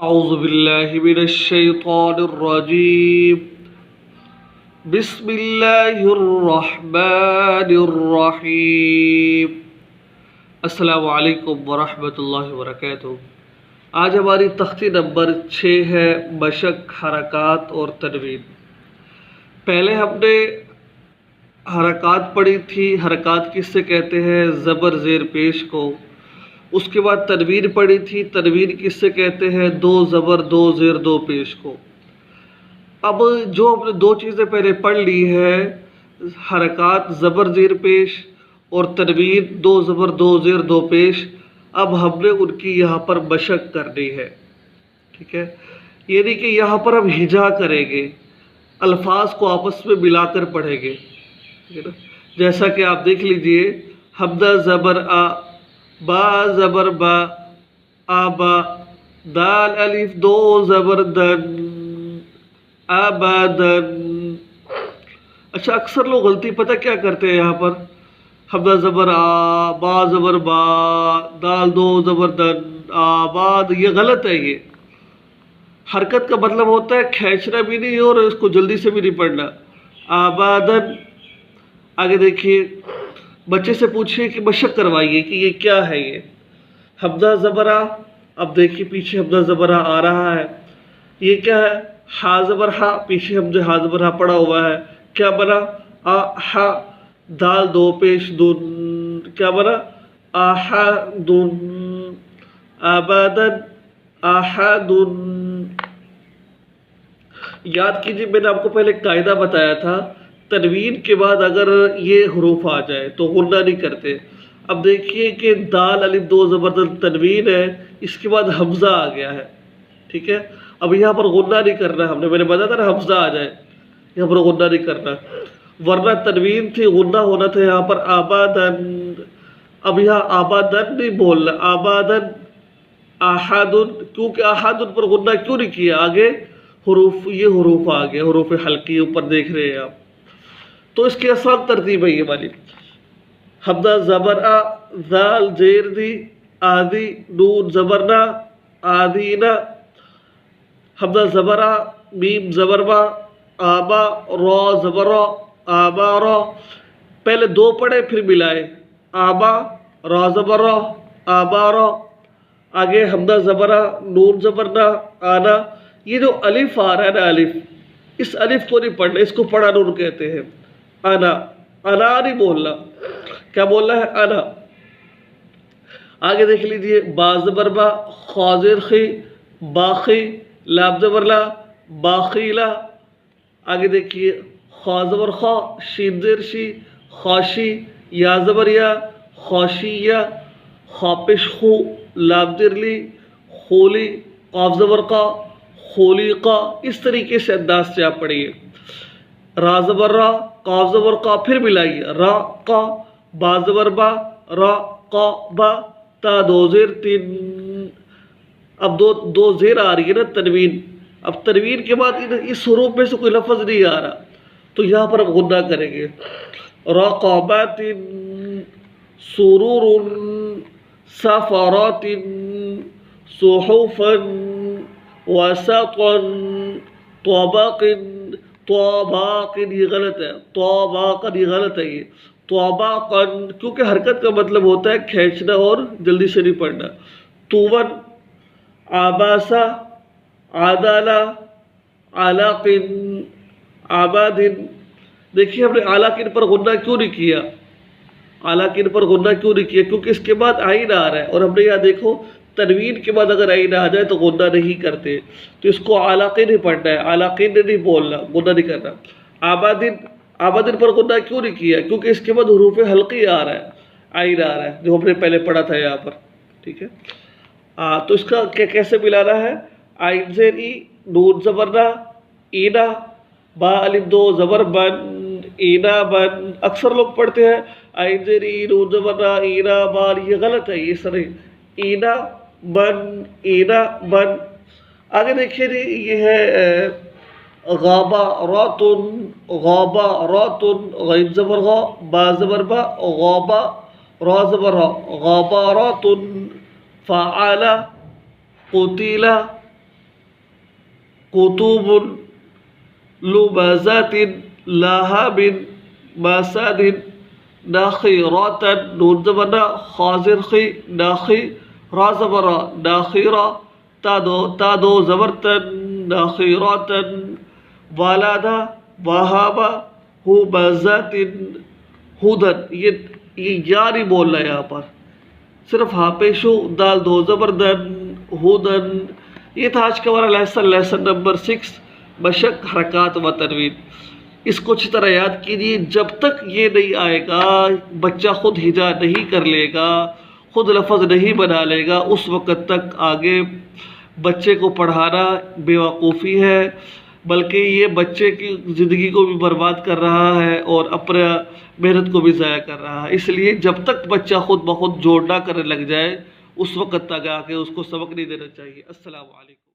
أعوذ بالله من الشيطان الرجيم. بسم الله الرحمن الرحیم. السلام علیکم ورحمۃ اللہ وبرکاتہ. آج ہماری تختی نمبر 6 ہے مشق، حرکات اور تنوین. پہلے ہم نے حرکات پڑھی تھی. حرکات کس سے کہتے ہیں؟ زبر زیر پیش کو. اس کے بعد تنوین پڑھی تھی. تنوین کس سے کہتے ہیں؟ دو زبر دو زیر دو پیش کو. اب جو ہم نے دو چیزیں پہلے پڑھ لی ہے، حرکات زبر زیر پیش اور تنوین دو زبر دو زیر دو پیش، اب ہم نے ان کی یہاں پر مشق کرنی ہے. ٹھیک ہے، یعنی کہ یہاں پر ہم ہجا کریں گے، الفاظ کو آپس میں ملا کر پڑھیں گے. ٹھیک ہے نا؟ جیسا کہ آپ دیکھ لیجئے، حمزہ زبر آ، با زبر با، آبا، دال الف دو زبر دن، آبادن. اچھا، اکثر لوگ غلطی پتہ کیا کرتے ہیں؟ یہاں پر حمزہ زبر آ، با زبر با، دال دو زبر دن، آباد. یہ غلط ہے. یہ حرکت کا مطلب ہوتا ہے کھینچنا بھی نہیں اور اس کو جلدی سے بھی نہیں پڑھنا. آبادن. آگے دیکھیے، بچے سے پوچھئے کہ مشق کروائیے کہ یہ کیا ہے. یہ حمزہ زبر آ. اب دیکھیے پیچھے حمزہ زبر آ رہا ہے. یہ کیا ہے؟ ہا زبر ہا. پیچھے حمزہ ہا زبر ہا پڑا ہوا ہے. کیا بنا؟ آ ہا. دال دو پیش دن. کیا بنا؟ آہا دن. آبادن، آہادن. یاد کیجیے، میں نے آپ کو پہلے قاعدہ بتایا تھا، تنوین کے بعد اگر یہ حروف آ جائے تو غنہ نہیں کرتے. اب دیکھیے کہ دال الف دو زبردست تنوین ہے، اس کے بعد حمزہ آ گیا ہے. ٹھیک ہے، اب یہاں پر غنہ نہیں کرنا. ہم نے میں نے بتایا تھا نا، حمزہ آ جائے یہاں پر غنہ نہیں کرنا، ورنہ تنوین تھی، غنہ ہونا تھا یہاں پر آبادن. اب یہاں آبادن نہیں بولنا، آبادن. آحادن. کیونکہ آحادن پر غنہ کیوں نہیں کیا؟ آگے حروف، یہ حروف آ گئے، حروف حلقی اوپر دیکھ رہے ہیں آپ. تو اس کی آسان ترتیب ہے یہ والی. حمزہ زبر آ، ذال زیر دی، آدی، نون زبرنا، آدینا. حمزہ زبر آ، میم زبر با، آبا، را زبر را، آبا را. پہلے دو پڑھے پھر ملائے، آبا، را زبر را، آبا را. آگے حمزہ زبر آ، نون زبرنا، آنا. یہ جو الف آ رہا ہے نا، الف، اس الف کو نہیں پڑھنا، اس کو پڑھا نون کہتے ہیں. انا، انا نہیں بولنا. کیا بولنا ہے؟ انا. آگے دیکھ لیجئے، با زبر با، خا زیر خی، باخی، لام زبر لا، باخیلا. آگے دیکھیے، خا زبر خا، شین زیر شی، خاشی، یا زبر یا، خاشیہ، خا پیش خو، لام زیر لی، خولی، قاف زبر قا، خولیقا. اس طریقے سے انداز سے آپ پڑھیے. را زبر را، قاف زبر قا، پھر ملائیے، را قا، با زبر با، را قا با، تا دو زیر تین. اب دو زیر آ رہی ہے نا تنوین. اب تنوین کے بعد اس حروف میں سے کوئی لفظ نہیں آ رہا، تو یہاں پر ہم غنہ کریں گے. رقبات، سرور، سفرات، صحفا، وسطا، طبق. طباق یہ غلط ہے، طباق یہ غلط ہے. یہ طباقا، کیونکہ حرکت کا مطلب ہوتا ہے کھینچنا اور جلدی سے نہیں پڑھنا. طوبن، آباسا، عدالہ، علاقن، آبادن. دیکھیے ہم نے علاقن پر غنہ کیوں نہیں کیا؟ علاقن پر غنہ کیوں نہیں کیا؟ کیونکہ اس کے بعد عین آ رہا ہے، اور ہم نے یہاں دیکھو تنوین کے بعد اگر عین آ جائے تو غنہ نہیں کرتے. تو اس کو علاقن ہی پڑھنا ہے، علاقن نہیں بولنا، غنہ نہیں کرنا. آبادن، آبادن پر غنہ کیوں نہیں کیا؟ کیونکہ اس کے بعد حروف حلقی آ رہا ہے، عین آ رہا ہے، جو ہم نے پہلے پڑھا تھا یہاں پر. ٹھیک ہے، تو اس کا کیسے ملانا ہے؟ عین زیر ای، نون زبرنا، اینا، با الف دو زبر بن، اینا بن. اکثر لوگ پڑھتے ہیں عین زیر ای، نون زبرنا، اینا بان. یہ غلط ہے، یہ سر اینا بن، اینا بن. آگے دیکھیے جی، یہ ہے غابا راتن، غابا راتن، غین زبر غا، با زبر با، غابا، را زبر را، غابارات. فعل، قتل، کتب لمزات لہب مسد نخیرات نون زبر خازر خی نخی را زبر نخیرہ تا دو زبرتن نخیرات والدہ وہابہ ہمزات ہدن. یہ یا نہیں بولنا ہے یہاں پر، صرف ہاں پیش ہو، دال دو زبر دن ہدن. یہ تھا آج کا ہمارا لیسن نمبر 6 مشق حرکات و تنوین. اس کو اچھی طرح یاد کیجیے. جب تک یہ نہیں آئے گا، بچہ خود ہجا نہیں کر لے گا، خود لفظ نہیں بنا لے گا، اس وقت تک آگے بچے کو پڑھانا بیوقوفی ہے، بلکہ یہ بچے کی زندگی کو بھی برباد کر رہا ہے اور اپنے محنت کو بھی ضائع کر رہا ہے. اس لیے جب تک بچہ خود بخود جوڑنا کرنے لگ جائے، اس وقت تک آ کے اس کو سبق نہیں دینا چاہیے. السلام علیکم.